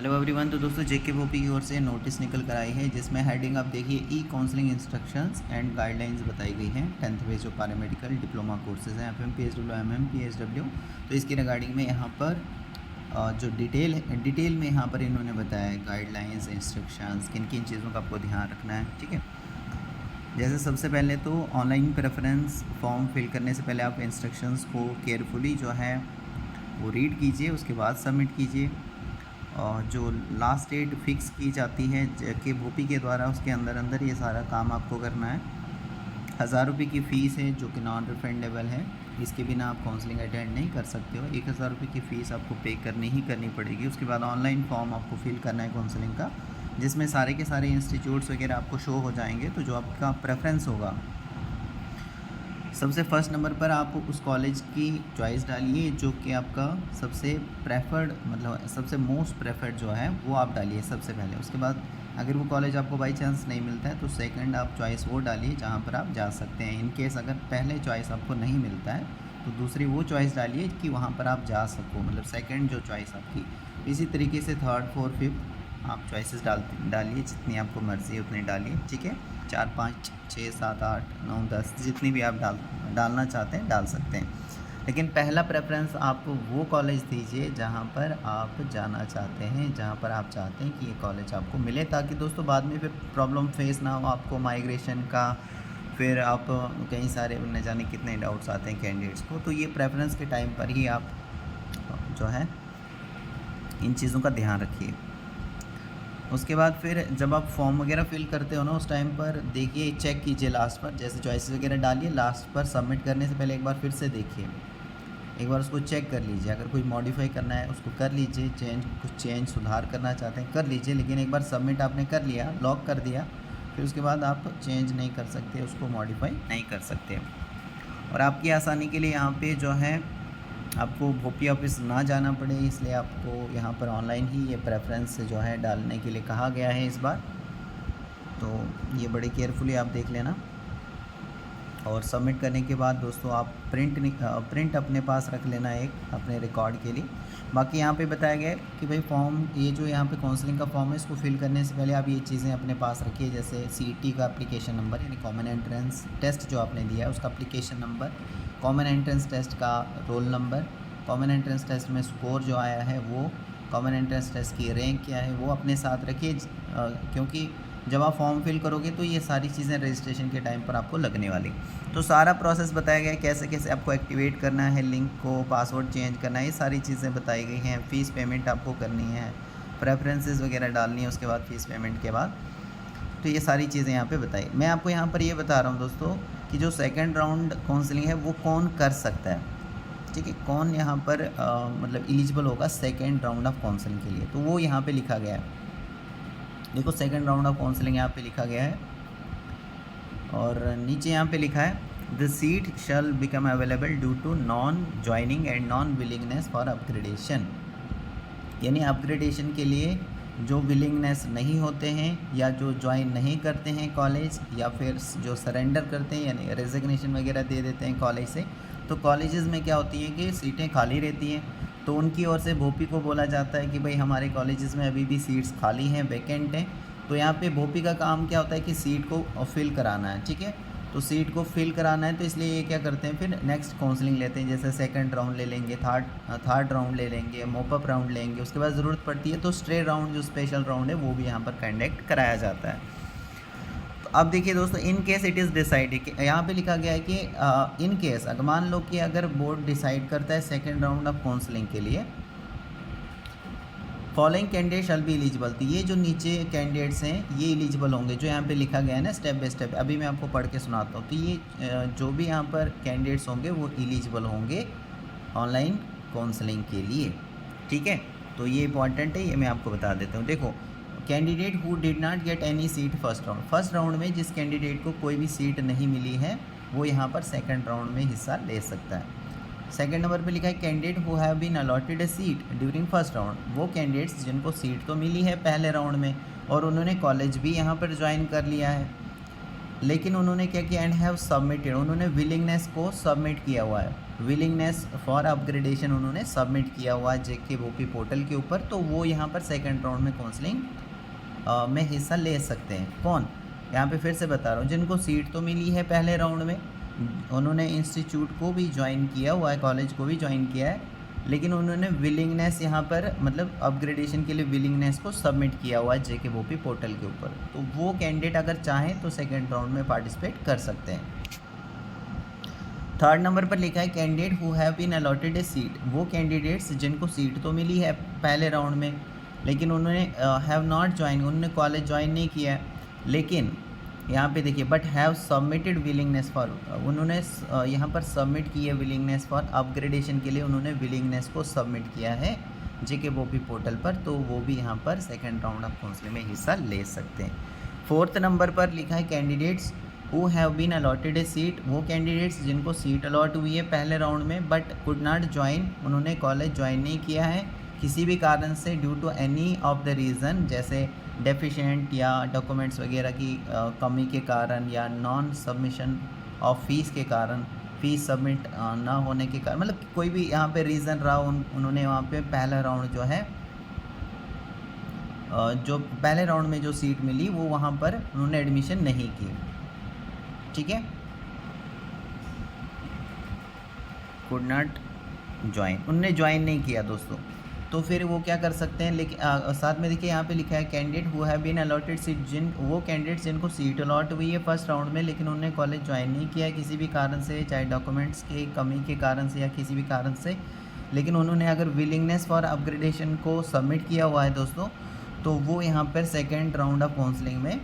Hello everyone. तो दोस्तों जेके भोपी की ओर से नोटिस निकल कर आई है जिसमें हेडिंग आप देखिए ई काउंसलिंग इंस्ट्रक्शंस एंड गाइडलाइंस बताई गई हैं 10th बेस जो पैरामेडिकल डिप्लोमा कोर्सेज हैं एफएम पीएसडब्ल्यू एमएम पीएसडब्ल्यू। तो इसकी रिगार्डिंग में यहाँ पर जो डिटेल में यहाँ पर इन्होंने बताया है गाइडलाइंस इंस्ट्रक्शंस किन किन चीज़ों का आपको ध्यान रखना है। ठीक है, जैसे सबसे पहले तो ऑनलाइन प्रेफरेंस फॉर्म फिल करने से पहले आप इंस्ट्रक्शंस को केयरफुली जो है वो रीड कीजिए, उसके बाद सबमिट कीजिए। और जो लास्ट डेट फिक्स की जाती है के भोपी के द्वारा उसके अंदर ये सारा काम आपको करना है। 1000 रुपये की फ़ीस है जो कि नॉन रिफंडेबल है, इसके बिना आप काउंसलिंग अटेंड नहीं कर सकते हो। 1000 रुपये की फ़ीस आपको पे करनी पड़ेगी। उसके बाद ऑनलाइन फॉर्म आपको फिल करना है काउंसलिंग का, जिसमें सारे के सारे इंस्टीट्यूट्स वगैरह आपको शो हो जाएंगे। तो जो आपका प्रेफरेंस होगा, सबसे फर्स्ट नंबर पर आप उस कॉलेज की चॉइस डालिए जो कि आपका सबसे प्रेफर्ड मतलब सबसे मोस्ट प्रेफर्ड जो है वो आप डालिए सबसे पहले। उसके बाद अगर वो कॉलेज आपको बाई चांस नहीं मिलता है तो सेकंड आप चॉइस वो डालिए जहाँ पर आप जा सकते हैं। इन केस अगर पहले चॉइस आपको नहीं मिलता है तो दूसरी वो चॉइस डालिए कि वहाँ पर आप जा सको, मतलब सेकंड जो चॉइस आपकी। इसी तरीके से थर्ड फोर्थ फिफ्थ आप चॉइसेस डालिए, जितनी आपको मर्ज़ी है उतनी डालिए। ठीक है, 4 5 6 7 8 9 10 जितनी भी आप डालना चाहते हैं डाल सकते हैं। लेकिन पहला प्रेफरेंस आप वो कॉलेज दीजिए जहाँ पर आप जाना चाहते हैं, जहाँ पर आप चाहते हैं कि ये कॉलेज आपको मिले, ताकि दोस्तों बाद में फिर प्रॉब्लम फेस ना हो आपको माइग्रेशन का। फिर आप कई सारे न जाने कितने डाउट्स आते हैं कैंडिडेट्स को। तो ये प्रेफरेंस के टाइम पर ही आप जो है इन चीज़ों का ध्यान रखिए। उसके बाद फिर जब आप फॉर्म वगैरह फिल करते हो ना, उस टाइम पर देखिए, चेक कीजिए लास्ट पर, जैसे चॉइसेस वगैरह डालिए, लास्ट पर सबमिट करने से पहले एक बार फिर से देखिए, एक बार उसको चेक कर लीजिए। अगर कोई मॉडिफाई करना है उसको कर लीजिए, कुछ चेंज सुधार करना चाहते हैं कर लीजिए। लेकिन एक बार सबमिट आपने कर लिया, लॉक कर दिया, फिर उसके बाद आप चेंज नहीं कर सकते, उसको मॉडिफाई नहीं कर सकते। और आपकी आसानी के लिए यहाँ पे जो है आपको भोपी ऑफिस ना जाना पड़े, इसलिए आपको यहाँ पर ऑनलाइन ही ये प्रेफरेंस जो है डालने के लिए कहा गया है इस बार। तो ये बड़े केयरफुली आप देख लेना। और सबमिट करने के बाद दोस्तों आप प्रिंट अपने पास रख लेना एक अपने रिकॉर्ड के लिए। बाकी यहाँ पे बताया गया है कि भाई फॉर्म, ये जो यहाँ पे काउंसलिंग का फॉर्म है, इसको फिल करने से पहले आप ये चीज़ें अपने पास रखिए, जैसे सीईटी का एप्लीकेशन नंबर यानी कॉमन एंट्रेंस टेस्ट जो आपने दिया है उसका application number, common entrance test का roll number, common entrance test में स्कोर जो आया है वो, कॉमन एंट्रेंस टेस्ट की रैंक क्या है वो अपने साथ रखिए। क्योंकि जब आप फॉर्म फिल करोगे तो ये सारी चीज़ें रजिस्ट्रेशन के टाइम पर आपको लगने वाली। तो सारा प्रोसेस बताया गया है, कैसे कैसे आपको एक्टिवेट करना है, लिंक को पासवर्ड चेंज करना है, ये सारी चीज़ें बताई गई हैं। फ़ीस पेमेंट आपको करनी है, प्रेफरेंसेस वगैरह डालनी है उसके बाद फ़ीस पेमेंट के बाद। तो ये सारी चीज़ें यहाँ पे बताई। मैं आपको यहाँ पर ये बता रहा हूँ दोस्तों कि जो सेकंड राउंड काउंसलिंग है वो कौन कर सकता है। ठीक है, कौन यहाँ पर मतलब एलिजिबल होगा सेकंड राउंड ऑफ काउंसलिंग के लिए, तो वो यहाँ पे लिखा गया है। देखो, सेकंड राउंड ऑफ काउंसलिंग यहाँ पे लिखा गया है और नीचे यहाँ पे लिखा है the seat shall become available due to non joining and non willingness for upgradation. यानी अपग्रेडेशन के लिए जो विलिंगनेस नहीं होते हैं या जो ज्वाइन नहीं करते हैं कॉलेज, या फिर जो सरेंडर करते हैं यानी रेजिग्नेशन वगैरह दे देते हैं कॉलेज से। तो कॉलेजेस में क्या होती है कि सीटें खाली रहती हैं, तो उनकी ओर से भोपी को बोला जाता है कि भाई हमारे कॉलेजेस में अभी भी सीट्स खाली हैं, वैकेंट हैं। तो यहाँ पे भोपी का काम क्या होता है कि सीट को फिल कराना है। ठीक है, तो सीट को फिल कराना है, तो इसलिए ये क्या करते हैं, फिर नेक्स्ट काउंसलिंग लेते हैं, जैसे सेकंड राउंड ले लेंगे, थर्ड राउंड ले लेंगे, मोपअप राउंड लेंगे। उसके बाद ज़रूरत पड़ती है तो स्ट्रे राउंड जो स्पेशल राउंड है वो भी यहाँ पर कंडक्ट कराया जाता है। तो अब देखिए दोस्तों, in case it is decided, यहाँ पे लिखा गया है कि इन केस अगर मान लो कि अगर बोर्ड डिसाइड करता है सेकेंड राउंड ऑफ काउंसलिंग के लिए, following candidate shall be eligible. तो ये जो नीचे कैंडिडेट्स हैं ये एलिजिबल होंगे, जो यहाँ पे लिखा गया है ना स्टेप बाय स्टेप, अभी मैं आपको पढ़ के सुनाता हूँ। तो ये जो भी यहाँ पर कैंडिडेट्स होंगे वो एलिजिबल होंगे ऑनलाइन काउंसलिंग के लिए। ठीक है, तो ये इंपॉर्टेंट है, ये मैं आपको बता देता हूँ। देखो, candidate who did not get any seat first round में जिस कैंडिडेट को कोई भी सीट नहीं मिली है वो यहाँ पर सेकेंड राउंड में हिस्सा ले सकता है। सेकंड नंबर पे लिखा है candidate who have been allotted a seat during first round, वो कैंडिडेट्स जिनको सीट तो मिली है पहले राउंड में और उन्होंने कॉलेज भी यहाँ पर ज्वाइन कर लिया है। लेकिन उन्होंने क्या किया, एंड हैव सबमिटेड, उन्होंने विलिंगनेस को सबमिट किया हुआ है, विलिंगनेस फॉर अपग्रेडेशन उन्होंने सबमिट किया हुआ है JKVOP पोर्टल के ऊपर, तो वो यहाँ पर सेकंड राउंड में काउंसलिंग में हिस्सा ले सकते हैं। कौन, यहाँ पे फिर से बता रहा हूँ, जिनको सीट तो मिली है पहले राउंड में, उन्होंने इंस्टीट्यूट को भी ज्वाइन किया हुआ है, कॉलेज को भी ज्वाइन किया है, लेकिन उन्होंने विलिंगनेस यहाँ पर मतलब अपग्रेडेशन के लिए विलिंगनेस को सबमिट किया हुआ है JKVOP पोर्टल के ऊपर, तो वो कैंडिडेट अगर चाहें तो सेकेंड राउंड में पार्टिसिपेट कर सकते हैं। थर्ड नंबर पर लिखा है candidate who have been allotted a seat, वो कैंडिडेट्स जिनको सीट तो मिली है पहले राउंड में, लेकिन उन्होंने हैव नॉट ज्वाइन, उन्होंने कॉलेज ज्वाइन नहीं किया है, लेकिन यहाँ पे देखिए but have submitted willingness for, उन्होंने यहाँ पर सबमिट की है विलिंगनेस फॉर अपग्रेडेशन के लिए, उन्होंने विलिंगनेस को सबमिट किया है JKVOP पोर्टल पर, तो वो भी यहाँ पर सेकेंड राउंड ऑफ काउंसलिंग में हिस्सा ले सकते हैं। फोर्थ नंबर पर लिखा है candidates who have been allotted a seat, वो कैंडिडेट्स जिनको सीट अलॉट हुई है पहले राउंड में बट कुड नॉट ज्वाइन, उन्होंने कॉलेज ज्वाइन नहीं किया है किसी भी कारण से, due to any of the reason, जैसे डेफिशिएंट या डॉक्यूमेंट्स वगैरह की कमी के कारण, या नॉन सबमिशन ऑफ फीस के कारण, फ़ीस सबमिट ना होने के कारण, मतलब कोई भी यहाँ पे रीज़न रहा, उन्होंने वहाँ पे पहला राउंड जो है जो पहले राउंड में जो सीट मिली वो वहाँ पर उन्होंने एडमिशन नहीं की, ठीक है, कुड नॉट ज्वाइन, उन्होंने ज्वाइन नहीं किया दोस्तों, तो फिर वो क्या कर सकते हैं। लेकिन साथ में देखिए यहाँ पे लिखा है candidate who have been allotted seat, वो कैंडिडेट्स जिनको सीट अलॉट हुई है फर्स्ट राउंड में, लेकिन उन्होंने कॉलेज ज्वाइन नहीं किया है किसी भी कारण से, चाहे डॉक्यूमेंट्स की कमी के कारण से या किसी भी कारण से, लेकिन उन्होंने अगर विलिंगनेस फॉर अपग्रेडेशन को सबमिट किया हुआ है दोस्तों, तो वो यहाँ पर सेकेंड राउंड ऑफ काउंसलिंग में,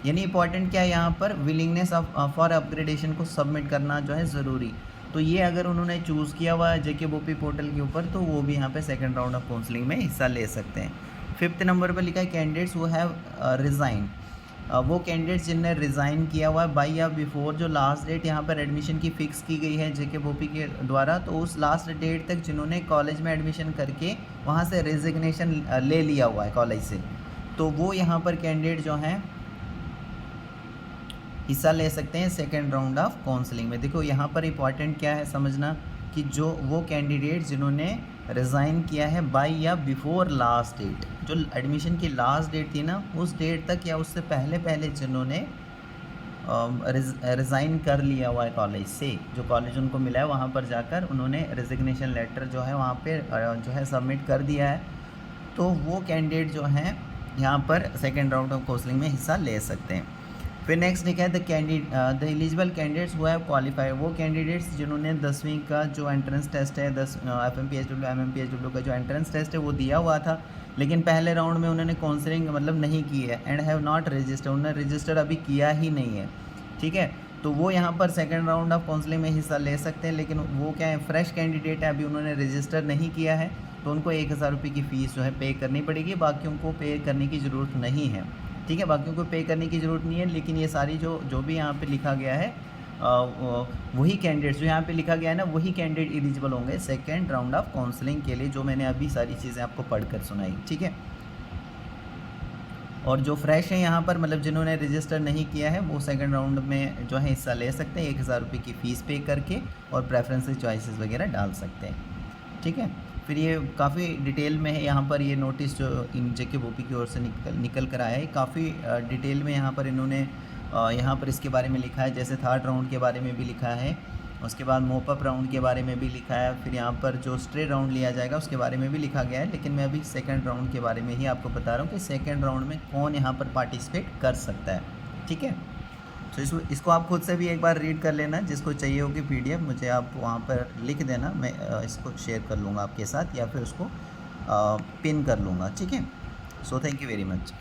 यानी इंपॉर्टेंट क्या है यहाँ पर, विलिंगनेस फॉर अपग्रेडेशन को सबमिट करना जो है ज़रूरी, तो ये अगर उन्होंने चूज़ किया हुआ है JKVOP पोर्टल के ऊपर, तो वो भी यहाँ पे सेकंड राउंड ऑफ काउंसलिंग में हिस्सा ले सकते हैं। फिफ्थ नंबर पर लिखा है कैंडिडेट्स हु हैव रिज़ाइन, वो कैंडिडेट्स जिनने रिज़ाइन किया हुआ है बाई या बिफोर, जो लास्ट डेट यहाँ पर एडमिशन की फ़िक्स की गई है JKVOP के द्वारा, तो उस लास्ट डेट तक जिन्होंने कॉलेज में एडमिशन करके वहाँ से रेजिग्नेशन ले लिया हुआ है कॉलेज से, तो वो यहाँ पर कैंडिडेट जो हैं हिस्सा ले सकते हैं सेकेंड राउंड ऑफ काउंसलिंग में। देखो यहाँ पर इंपॉर्टेंट क्या है समझना, कि जो वो कैंडिडेट जिन्होंने रिज़ाइन किया है बाय या बिफोर लास्ट डेट, जो एडमिशन की लास्ट डेट थी ना, उस डेट तक या उससे पहले पहले जिन्होंने रिज़ाइन कर लिया हुआ है कॉलेज से, जो कॉलेज उनको मिला है वहाँ पर जाकर उन्होंने रेजिग्नेशन लेटर जो है वहाँ पे जो है सबमिट कर दिया है, तो वो कैंडिडेट जो हैं यहाँ पर सेकेंड राउंड ऑफ काउंसलिंग में हिस्सा ले सकते हैं। फिर नेक्स्ट लिखा है the eligible candidates who have qualified, वो कैंडिडेट्स जिन्होंने 10वीं का जो एंट्रेंस टेस्ट है, 10 FMPHW MMPHW का जो एंट्रेंस टेस्ट है वो दिया हुआ था, लेकिन पहले राउंड में उन्होंने काउंसलिंग मतलब नहीं की है, एंड हैव नॉट रजिस्टर्ड, उन्होंने रजिस्टर अभी किया ही नहीं है, ठीक है, तो वो यहाँ पर सेकेंड राउंड ऑफ काउंसलिंग में हिस्सा ले सकते हैं। लेकिन वो क्या है, फ्रेश कैंडिडेट है, अभी उन्होंने रजिस्टर नहीं किया है, तो उनको 1000 रुपये की फ़ीस जो है पे करनी पड़ेगी, बाकियों को पे करने की ज़रूरत नहीं है, ठीक है, बाकियों को पे करने की ज़रूरत नहीं है। लेकिन ये सारी जो भी यहाँ पे लिखा गया है वही कैंडिडेट्स जो यहाँ पे लिखा गया है ना, वही कैंडिडेट एलिजिबल होंगे सेकेंड राउंड ऑफ काउंसलिंग के लिए, जो मैंने अभी सारी चीज़ें आपको पढ़कर सुनाई, ठीक है। और जो फ्रेश हैं यहाँ पर, मतलब जिन्होंने रजिस्टर नहीं किया है, वो सेकंड राउंड में जो है हिस्सा ले सकते हैं 1000 रुपये की फ़ीस पे करके, और प्रेफरेंसेस चॉइसेस वगैरह डाल सकते हैं, ठीक है। फिर ये काफ़ी डिटेल में है यहाँ पर, ये नोटिस जो इन JKVOP की ओर से निकल कर आया है, काफ़ी डिटेल में यहाँ पर इन्होंने यहाँ पर इसके बारे में लिखा है, जैसे थर्ड राउंड के बारे में भी लिखा है, उसके बाद मोपअप राउंड के बारे में भी लिखा है, फिर यहाँ पर जो स्ट्रे राउंड लिया जाएगा उसके बारे में भी लिखा गया है। लेकिन मैं अभी सेकंड राउंड के बारे में ही आपको बता रहा हूँ कि सेकंड राउंड में कौन यहाँ पर पार्टिसिपेट कर सकता है, ठीक है। तो इसको आप खुद से भी एक बार रीड कर लेना, जिसको चाहिए होगी PDF मुझे आप वहाँ पर लिख देना, मैं इसको शेयर कर लूँगा आपके साथ, या फिर उसको पिन कर लूँगा, ठीक है। So thank you very much.